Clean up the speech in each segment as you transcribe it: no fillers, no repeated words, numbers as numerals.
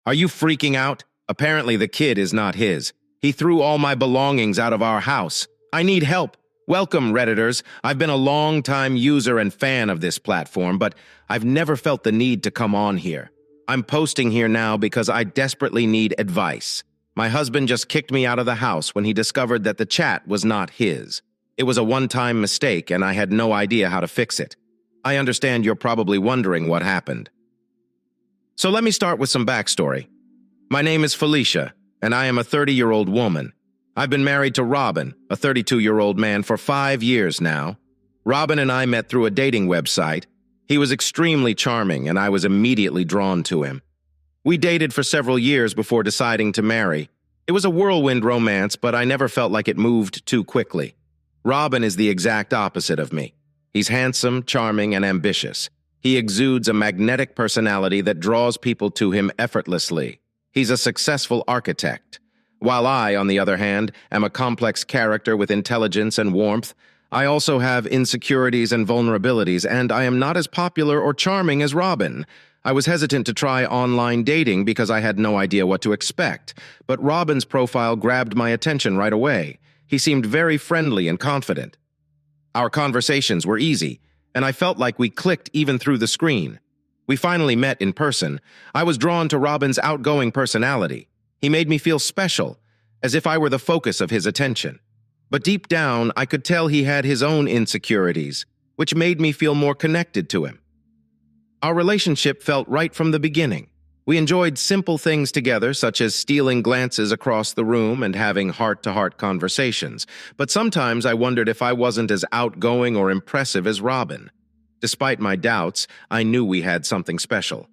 Are you freaking out? Apparently the kid is not his. He threw all my belongings out of our house. I need help. Welcome, Redditors. I've been a long-time user and fan of this platform, but I've never felt the need to come on here. I'm posting here now because I desperately need advice. My husband just kicked me out of the house when he discovered that the chat was not his. It was a one-time mistake, and I had no idea how to fix it. I understand you're probably wondering what happened. So let me start with some backstory. My name is Felicia, and I am a 30-year-old woman. I've been married to Robin, a 32-year-old man, for 5 years now. Robin and I met through a dating website. He was extremely charming, and I was immediately drawn to him. We dated for several years before deciding to marry. It was a whirlwind romance, but I never felt like it moved too quickly. Robin is the exact opposite of me. He's handsome, charming, and ambitious. He exudes a magnetic personality that draws people to him effortlessly. He's a successful architect. While I, on the other hand, am a complex character with intelligence and warmth, I also have insecurities and vulnerabilities, and I am not as popular or charming as Robin. I was hesitant to try online dating because I had no idea what to expect, but Robin's profile grabbed my attention right away. He seemed very friendly and confident. Our conversations were easy, and I felt like we clicked even through the screen. We finally met in person. I was drawn to Robin's outgoing personality. He made me feel special, as if I were the focus of his attention. But deep down, I could tell he had his own insecurities, which made me feel more connected to him. Our relationship felt right from the beginning. We enjoyed simple things together, such as stealing glances across the room and having heart-to-heart conversations. But sometimes I wondered if I wasn't as outgoing or impressive as Robin. Despite my doubts, I knew we had something special.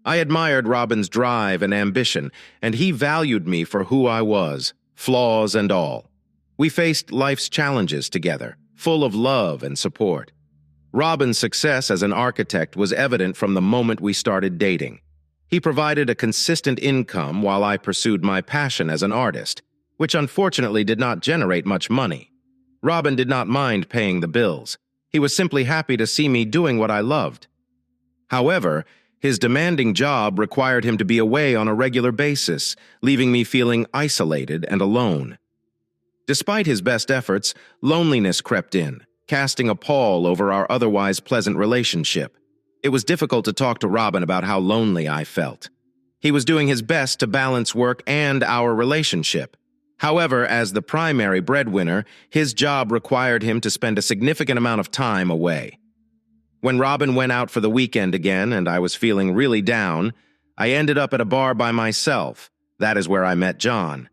I admired Robin's drive and ambition, and he valued me for who I was, flaws and all. We faced life's challenges together, full of love and support. Robin's success as an architect was evident from the moment we started dating. He provided a consistent income while I pursued my passion as an artist, which unfortunately did not generate much money. Robin did not mind paying the bills. He was simply happy to see me doing what I loved. However, his demanding job required him to be away on a regular basis, leaving me feeling isolated and alone. Despite his best efforts, loneliness crept in, casting a pall over our otherwise pleasant relationship. It was difficult to talk to Robin about how lonely I felt. He was doing his best to balance work and our relationship. However, as the primary breadwinner, his job required him to spend a significant amount of time away. When Robin went out for the weekend again and I was feeling really down, I ended up at a bar by myself. That is where I met John.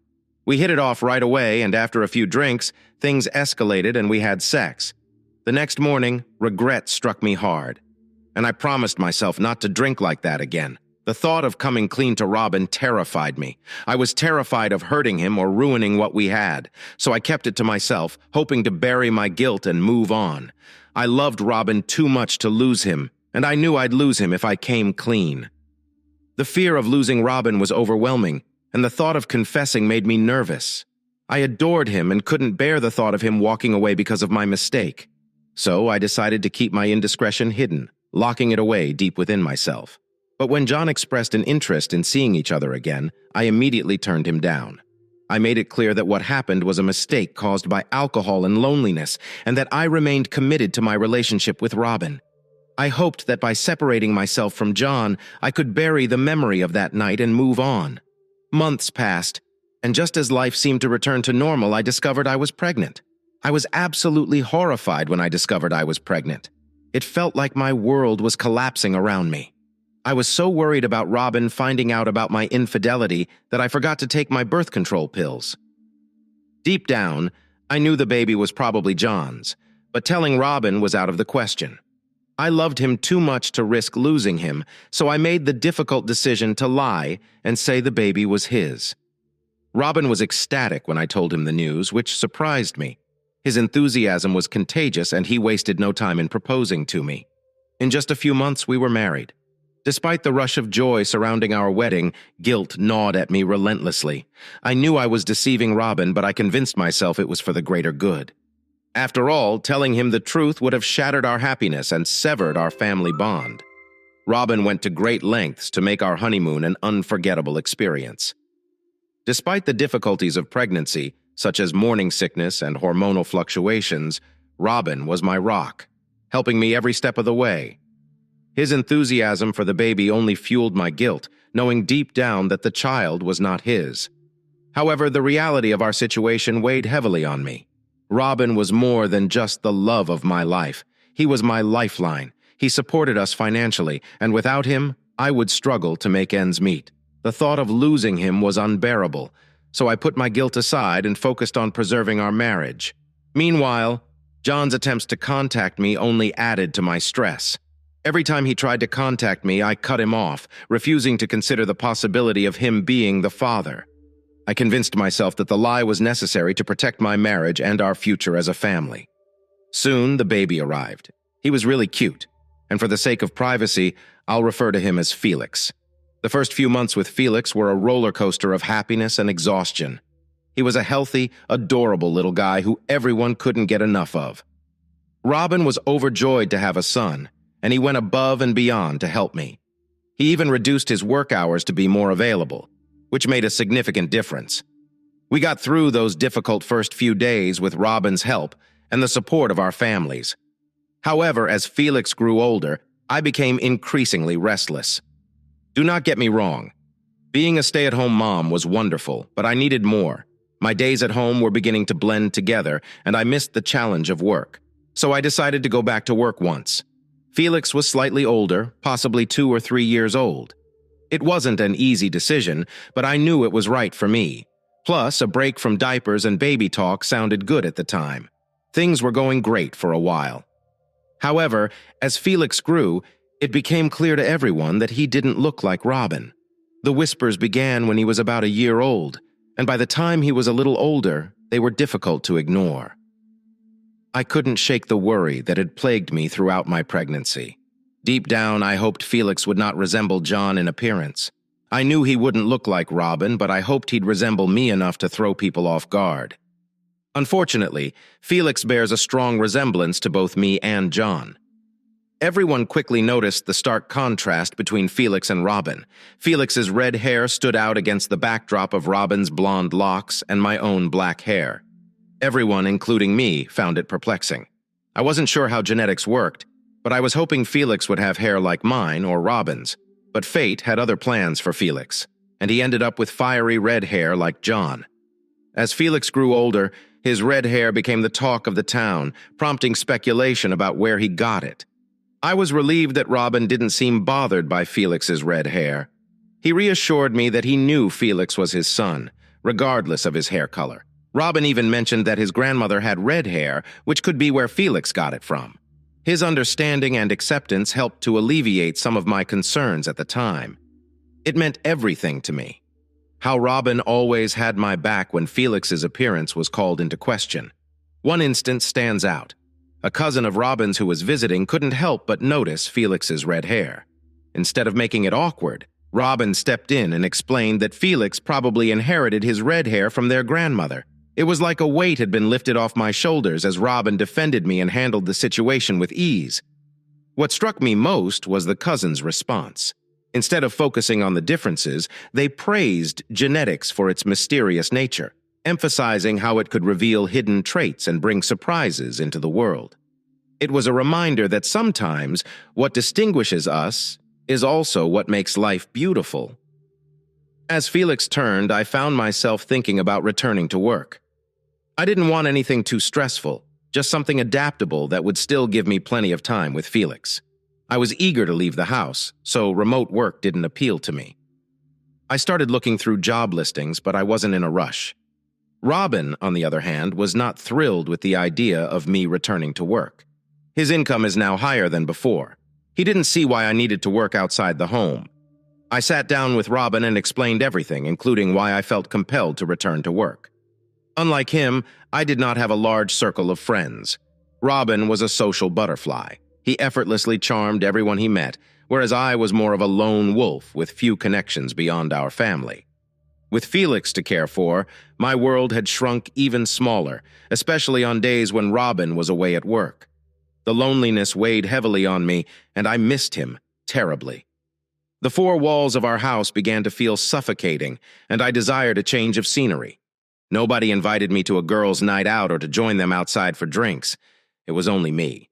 We hit it off right away, and after a few drinks, things escalated and we had sex. The next morning, regret struck me hard, and I promised myself not to drink like that again. The thought of coming clean to Robin terrified me. I was terrified of hurting him or ruining what we had, so I kept it to myself, hoping to bury my guilt and move on. I loved Robin too much to lose him, and I knew I'd lose him if I came clean. The fear of losing Robin was overwhelming, and the thought of confessing made me nervous. I adored him and couldn't bear the thought of him walking away because of my mistake. So I decided to keep my indiscretion hidden, locking it away deep within myself. But when John expressed an interest in seeing each other again, I immediately turned him down. I made it clear that what happened was a mistake caused by alcohol and loneliness, and that I remained committed to my relationship with Robin. I hoped that by separating myself from John, I could bury the memory of that night and move on. Months passed, and just as life seemed to return to normal, I discovered I was pregnant. I was absolutely horrified when I discovered I was pregnant. It felt like my world was collapsing around me. I was so worried about Robin finding out about my infidelity that I forgot to take my birth control pills. Deep down, I knew the baby was probably John's, but telling Robin was out of the question. I loved him too much to risk losing him, so I made the difficult decision to lie and say the baby was his. Robin was ecstatic when I told him the news, which surprised me. His enthusiasm was contagious, and he wasted no time in proposing to me. In just a few months, we were married. Despite the rush of joy surrounding our wedding, guilt gnawed at me relentlessly. I knew I was deceiving Robin, but I convinced myself it was for the greater good. After all, telling him the truth would have shattered our happiness and severed our family bond. Robin went to great lengths to make our honeymoon an unforgettable experience. Despite the difficulties of pregnancy, such as morning sickness and hormonal fluctuations, Robin was my rock, helping me every step of the way. His enthusiasm for the baby only fueled my guilt, knowing deep down that the child was not his. However, the reality of our situation weighed heavily on me. Robin was more than just the love of my life. He was my lifeline. He supported us financially, and without him, I would struggle to make ends meet. The thought of losing him was unbearable, so I put my guilt aside and focused on preserving our marriage. Meanwhile, John's attempts to contact me only added to my stress. Every time he tried to contact me, I cut him off, refusing to consider the possibility of him being the father. I convinced myself that the lie was necessary to protect my marriage and our future as a family. Soon, the baby arrived. He was really cute, and for the sake of privacy, I'll refer to him as Felix. The first few months with Felix were a roller coaster of happiness and exhaustion. He was a healthy, adorable little guy who everyone couldn't get enough of. Robin was overjoyed to have a son, and he went above and beyond to help me. He even reduced his work hours to be more available, which made a significant difference. We got through those difficult first few days with Robin's help and the support of our families. However, as Felix grew older, I became increasingly restless. Do not get me wrong. Being a stay-at-home mom was wonderful, but I needed more. My days at home were beginning to blend together, and I missed the challenge of work. So I decided to go back to work once. Felix was slightly older, possibly 2 or 3 years old. It wasn't an easy decision, but I knew it was right for me. Plus, a break from diapers and baby talk sounded good at the time. Things were going great for a while. However, as Felix grew, it became clear to everyone that he didn't look like Robin. The whispers began when he was about a year old, and by the time he was a little older, they were difficult to ignore. I couldn't shake the worry that had plagued me throughout my pregnancy. Deep down, I hoped Felix would not resemble John in appearance. I knew he wouldn't look like Robin, but I hoped he'd resemble me enough to throw people off guard. Unfortunately, Felix bears a strong resemblance to both me and John. Everyone quickly noticed the stark contrast between Felix and Robin. Felix's red hair stood out against the backdrop of Robin's blonde locks and my own black hair. Everyone, including me, found it perplexing. I wasn't sure how genetics worked, but I was hoping Felix would have hair like mine or Robin's. But fate had other plans for Felix, and he ended up with fiery red hair like John. As Felix grew older, his red hair became the talk of the town, prompting speculation about where he got it. I was relieved that Robin didn't seem bothered by Felix's red hair. He reassured me that he knew Felix was his son, regardless of his hair color. Robin even mentioned that his grandmother had red hair, which could be where Felix got it from. His understanding and acceptance helped to alleviate some of my concerns at the time. It meant everything to me. How Robin always had my back when Felix's appearance was called into question. One instance stands out. A cousin of Robin's who was visiting couldn't help but notice Felix's red hair. Instead of making it awkward, Robin stepped in and explained that Felix probably inherited his red hair from their grandmother. It was like a weight had been lifted off my shoulders as Robin defended me and handled the situation with ease. What struck me most was the cousin's response. Instead of focusing on the differences, they praised genetics for its mysterious nature, emphasizing how it could reveal hidden traits and bring surprises into the world. It was a reminder that sometimes what distinguishes us is also what makes life beautiful. As Felix turned, I found myself thinking about returning to work. I didn't want anything too stressful, just something adaptable that would still give me plenty of time with Felix. I was eager to leave the house, so remote work didn't appeal to me. I started looking through job listings, but I wasn't in a rush. Robin, on the other hand, was not thrilled with the idea of me returning to work. His income is now higher than before. He didn't see why I needed to work outside the home. I sat down with Robin and explained everything, including why I felt compelled to return to work. Unlike him, I did not have a large circle of friends. Robin was a social butterfly. He effortlessly charmed everyone he met, whereas I was more of a lone wolf with few connections beyond our family. With Felix to care for, my world had shrunk even smaller, especially on days when Robin was away at work. The loneliness weighed heavily on me, and I missed him, terribly. The four walls of our house began to feel suffocating, and I desired a change of scenery. Nobody invited me to a girls' night out or to join them outside for drinks. It was only me.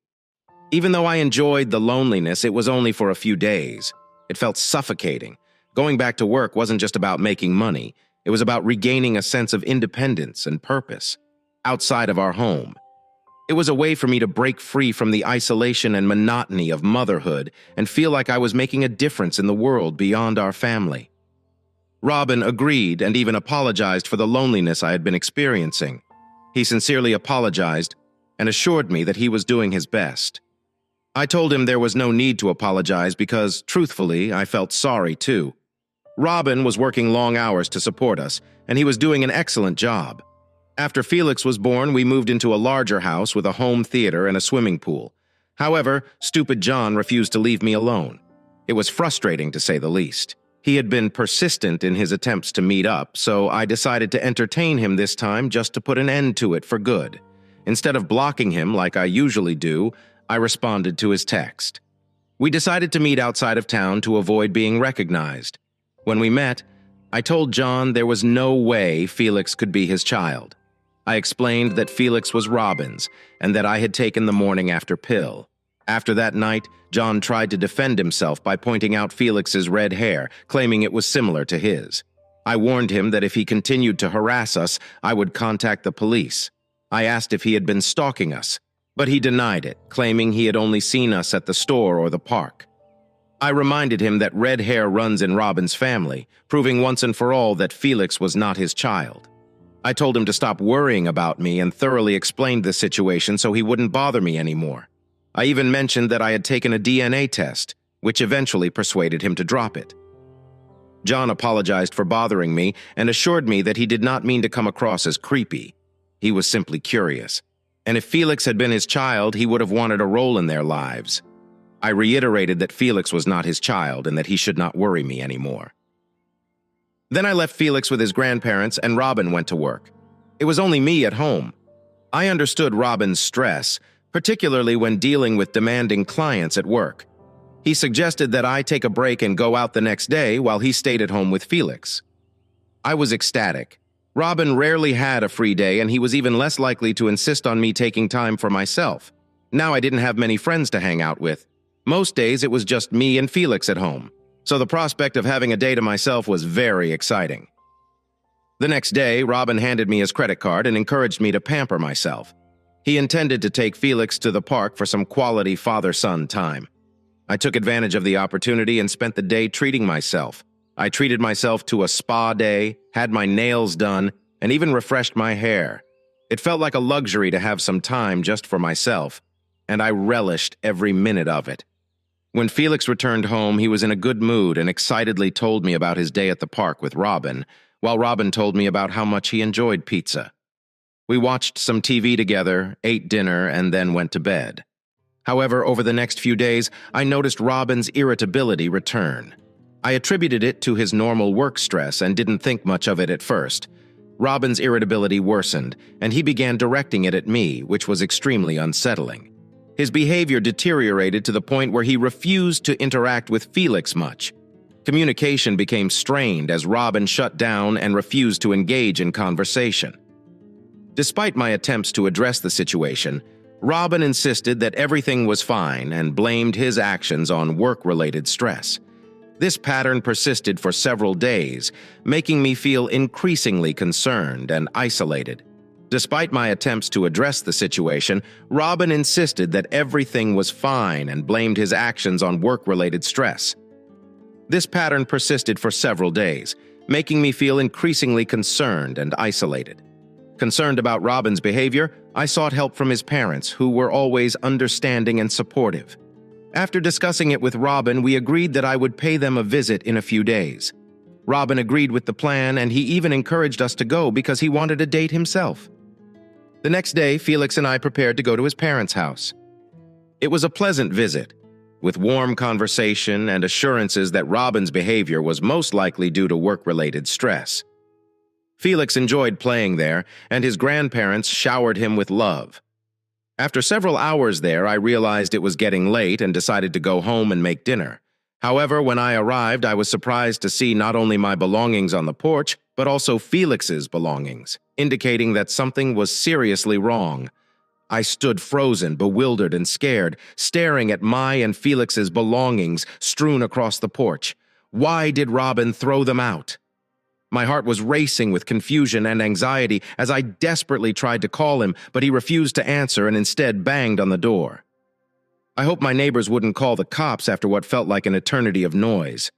Even though I enjoyed the loneliness, it was only for a few days. It felt suffocating. Going back to work wasn't just about making money. It was about regaining a sense of independence and purpose outside of our home. It was a way for me to break free from the isolation and monotony of motherhood and feel like I was making a difference in the world beyond our family. Robin agreed and even apologized for the loneliness I had been experiencing. He sincerely apologized and assured me that he was doing his best. I told him there was no need to apologize because, truthfully, I felt sorry too. Robin was working long hours to support us, and he was doing an excellent job. After Felix was born, we moved into a larger house with a home theater and a swimming pool. However, stupid John refused to leave me alone. It was frustrating, to say the least. He had been persistent in his attempts to meet up, so I decided to entertain him this time just to put an end to it for good. Instead of blocking him like I usually do, I responded to his text. We decided to meet outside of town to avoid being recognized. When we met, I told John there was no way Felix could be his child. I explained that Felix was Robin's and that I had taken the morning after pill. After that night, John tried to defend himself by pointing out Felix's red hair, claiming it was similar to his. I warned him that if he continued to harass us, I would contact the police. I asked if he had been stalking us, but he denied it, claiming he had only seen us at the store or the park. I reminded him that red hair runs in Robin's family, proving once and for all that Felix was not his child. I told him to stop worrying about me and thoroughly explained the situation so he wouldn't bother me anymore. I even mentioned that I had taken a DNA test, which eventually persuaded him to drop it. John apologized for bothering me and assured me that he did not mean to come across as creepy. He was simply curious. And if Felix had been his child, he would have wanted a role in their lives. I reiterated that Felix was not his child and that he should not worry me anymore. Then I left Felix with his grandparents and Robin went to work. It was only me at home. I understood Robin's stress, particularly when dealing with demanding clients at work. He suggested that I take a break and go out the next day while he stayed at home with Felix. I was ecstatic. Robin rarely had a free day and he was even less likely to insist on me taking time for myself. Now I didn't have many friends to hang out with. Most days it was just me and Felix at home, so the prospect of having a day to myself was very exciting. The next day, Robin handed me his credit card and encouraged me to pamper myself. He intended to take Felix to the park for some quality father-son time. I took advantage of the opportunity and spent the day treating myself. I treated myself to a spa day, had my nails done, and even refreshed my hair. It felt like a luxury to have some time just for myself, and I relished every minute of it. When Felix returned home, he was in a good mood and excitedly told me about his day at the park with Robin, while Robin told me about how much he enjoyed pizza. We watched some TV together, ate dinner, and then went to bed. However, over the next few days, I noticed Robin's irritability return. I attributed it to his normal work stress and didn't think much of it at first. Robin's irritability worsened, and he began directing it at me, which was extremely unsettling. His behavior deteriorated to the point where he refused to interact with Felix much. Communication became strained as Robin shut down and refused to engage in conversation. Despite my attempts to address the situation, Robin insisted that everything was fine and blamed his actions on work-related stress. This pattern persisted for several days, making me feel increasingly concerned and isolated. Despite my attempts to address the situation, Robin insisted that everything was fine and blamed his actions on work-related stress. This pattern persisted for several days, making me feel increasingly concerned and isolated. Concerned about Robin's behavior, I sought help from his parents, who were always understanding and supportive. After discussing it with Robin, we agreed that I would pay them a visit in a few days. Robin agreed with the plan, and he even encouraged us to go because he wanted a date himself. The next day, Felix and I prepared to go to his parents' house. It was a pleasant visit, with warm conversation and assurances that Robin's behavior was most likely due to work-related stress. Felix enjoyed playing there, and his grandparents showered him with love. After several hours there, I realized it was getting late and decided to go home and make dinner. However, when I arrived, I was surprised to see not only my belongings on the porch, but also Felix's belongings, indicating that something was seriously wrong. I stood frozen, bewildered, and scared, staring at my and Felix's belongings strewn across the porch. Why did Robin throw them out? My heart was racing with confusion and anxiety as I desperately tried to call him, but he refused to answer and instead banged on the door. I hoped my neighbors wouldn't call the cops after what felt like an eternity of noise.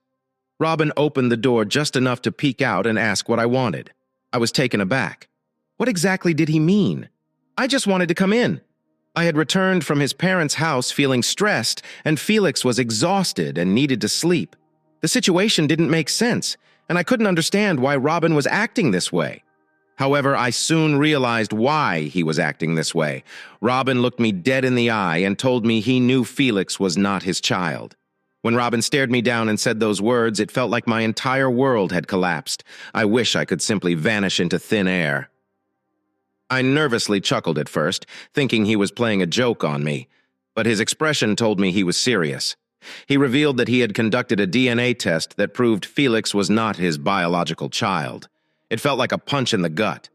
Robin opened the door just enough to peek out and ask what I wanted. I was taken aback. What exactly did he mean? I just wanted to come in. I had returned from his parents' house feeling stressed, and Felix was exhausted and needed to sleep. The situation didn't make sense, and I couldn't understand why Robin was acting this way. However, I soon realized why he was acting this way. Robin looked me dead in the eye and told me he knew Felix was not his child. When Robin stared me down and said those words, it felt like my entire world had collapsed. I wish I could simply vanish into thin air. I nervously chuckled at first, thinking he was playing a joke on me, but his expression told me he was serious. He revealed that he had conducted a DNA test that proved Felix was not his biological child. It felt like a punch in the gut.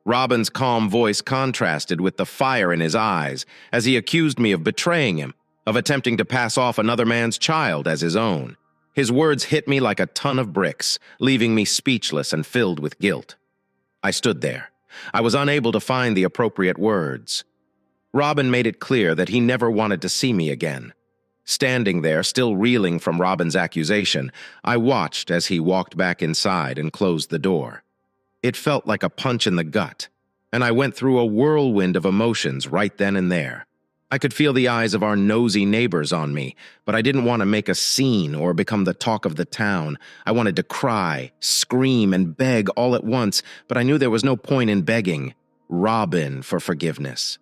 Robin's calm voice contrasted with the fire in his eyes as he accused me of betraying him, of attempting to pass off another man's child as his own. His words hit me like a ton of bricks, leaving me speechless and filled with guilt. I stood there. I was unable to find the appropriate words. Robin made it clear that he never wanted to see me again. Standing there, still reeling from Robin's accusation, I watched as he walked back inside and closed the door. It felt like a punch in the gut, and I went through a whirlwind of emotions right then and there. I could feel the eyes of our nosy neighbors on me, but I didn't want to make a scene or become the talk of the town. I wanted to cry, scream, and beg all at once, but I knew there was no point in begging Robin for forgiveness.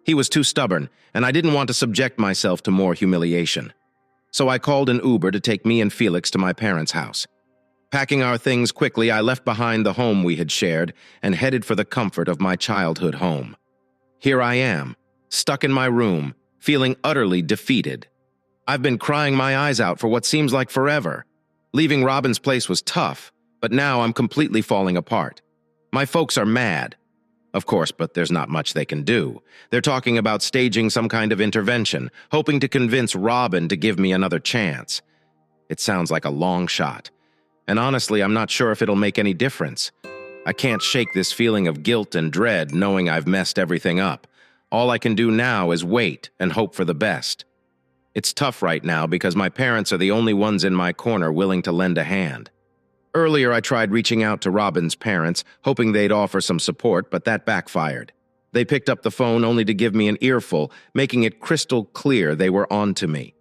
He was too stubborn, and I didn't want to subject myself to more humiliation. So I called an Uber to take me and Felix to my parents' house. Packing our things quickly, I left behind the home we had shared and headed for the comfort of my childhood home. Here I am, stuck in my room, feeling utterly defeated. I've been crying my eyes out for what seems like forever. Leaving Robin's place was tough, but now I'm completely falling apart. My folks are mad. Of course, but there's not much they can do. They're talking about staging some kind of intervention, hoping to convince Robin to give me another chance. It sounds like a long shot. And honestly, I'm not sure if it'll make any difference. I can't shake this feeling of guilt and dread knowing I've messed everything up. All I can do now is wait and hope for the best. It's tough right now because my parents are the only ones in my corner willing to lend a hand. Earlier, I tried reaching out to Robin's parents, hoping they'd offer some support, but that backfired. They picked up the phone only to give me an earful, making it crystal clear they were on to me.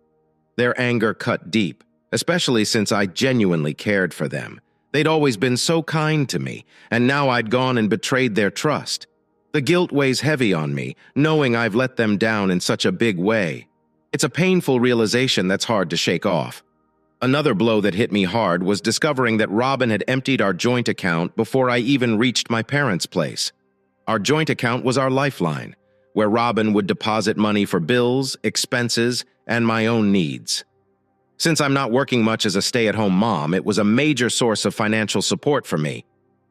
Their anger cut deep, especially since I genuinely cared for them. They'd always been so kind to me, and now I'd gone and betrayed their trust. The guilt weighs heavy on me, knowing I've let them down in such a big way. It's a painful realization that's hard to shake off. Another blow that hit me hard was discovering that Robin had emptied our joint account before I even reached my parents' place. Our joint account was our lifeline, where Robin would deposit money for bills, expenses, and my own needs. Since I'm not working much as a stay-at-home mom, it was a major source of financial support for me.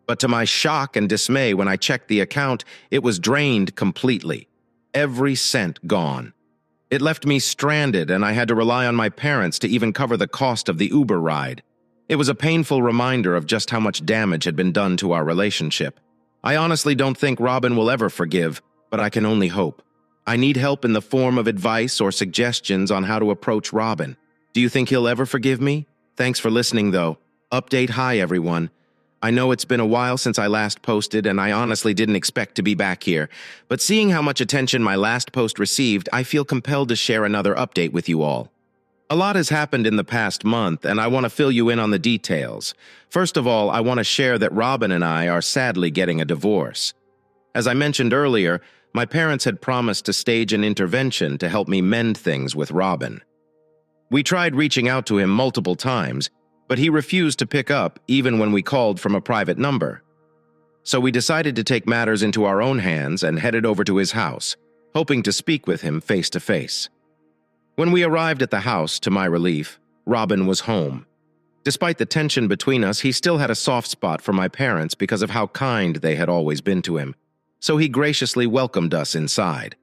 But to my shock and dismay when I checked the account, it was drained completely. Every cent gone. It left me stranded, and I had to rely on my parents to even cover the cost of the Uber ride. It was a painful reminder of just how much damage had been done to our relationship. I honestly don't think Robin will ever forgive, but I can only hope. I need help in the form of advice or suggestions on how to approach Robin. Do you think he'll ever forgive me? Thanks for listening, though. Update hi, everyone. I know it's been a while since I last posted, and I honestly didn't expect to be back here. But seeing how much attention my last post received, I feel compelled to share another update with you all. A lot has happened in the past month, and I want to fill you in on the details. First of all, I want to share that Robin and I are sadly getting a divorce. As I mentioned earlier, my parents had promised to stage an intervention to help me mend things with Robin. We tried reaching out to him multiple times, but he refused to pick up even when we called from a private number. So we decided to take matters into our own hands and headed over to his house, hoping to speak with him face to face. When we arrived at the house, to my relief, Robin was home. Despite the tension between us, he still had a soft spot for my parents because of how kind they had always been to him, so he graciously welcomed us inside.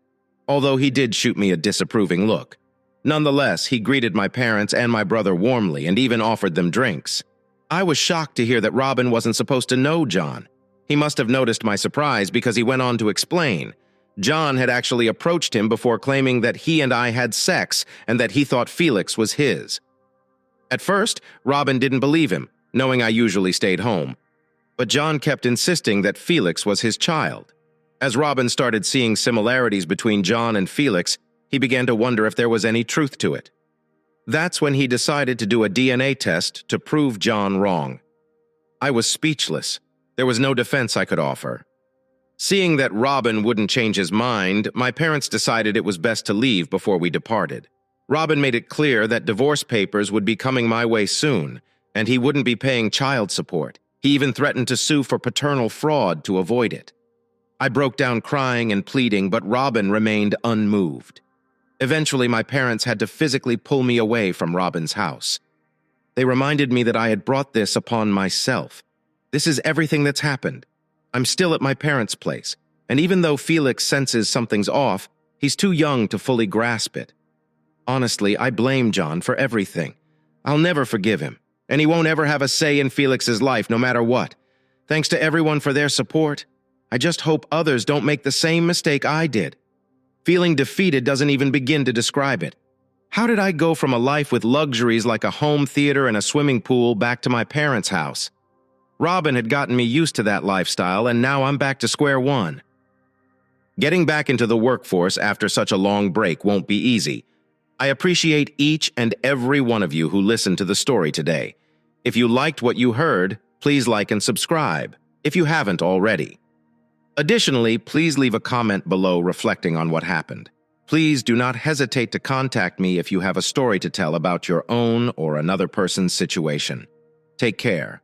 Although he did shoot me a disapproving look. Nonetheless, he greeted my parents and my brother warmly and even offered them drinks. I was shocked to hear that Robin wasn't supposed to know John. He must have noticed my surprise because he went on to explain. John had actually approached him before claiming that he and I had sex and that he thought Felix was his. At first, Robin didn't believe him, knowing I usually stayed home. But John kept insisting that Felix was his child. As Robin started seeing similarities between John and Felix, he began to wonder if there was any truth to it. That's when he decided to do a DNA test to prove John wrong. I was speechless. There was no defense I could offer. Seeing that Robin wouldn't change his mind, my parents decided it was best to leave before we departed. Robin made it clear that divorce papers would be coming my way soon, and he wouldn't be paying child support. He even threatened to sue for paternal fraud to avoid it. I broke down crying and pleading, but Robin remained unmoved. Eventually, my parents had to physically pull me away from Robin's house. They reminded me that I had brought this upon myself. This is everything that's happened. I'm still at my parents' place, and even though Felix senses something's off, he's too young to fully grasp it. Honestly, I blame John for everything. I'll never forgive him, and he won't ever have a say in Felix's life no matter what. Thanks to everyone for their support. I just hope others don't make the same mistake I did. Feeling defeated doesn't even begin to describe it. How did I go from a life with luxuries like a home theater and a swimming pool back to my parents' house? Robin had gotten me used to that lifestyle, and now I'm back to square one. Getting back into the workforce after such a long break won't be easy. I appreciate each and every one of you who listened to the story today. If you liked what you heard, please like and subscribe, if you haven't already. Additionally, please leave a comment below reflecting on what happened. Please do not hesitate to contact me if you have a story to tell about your own or another person's situation. Take care.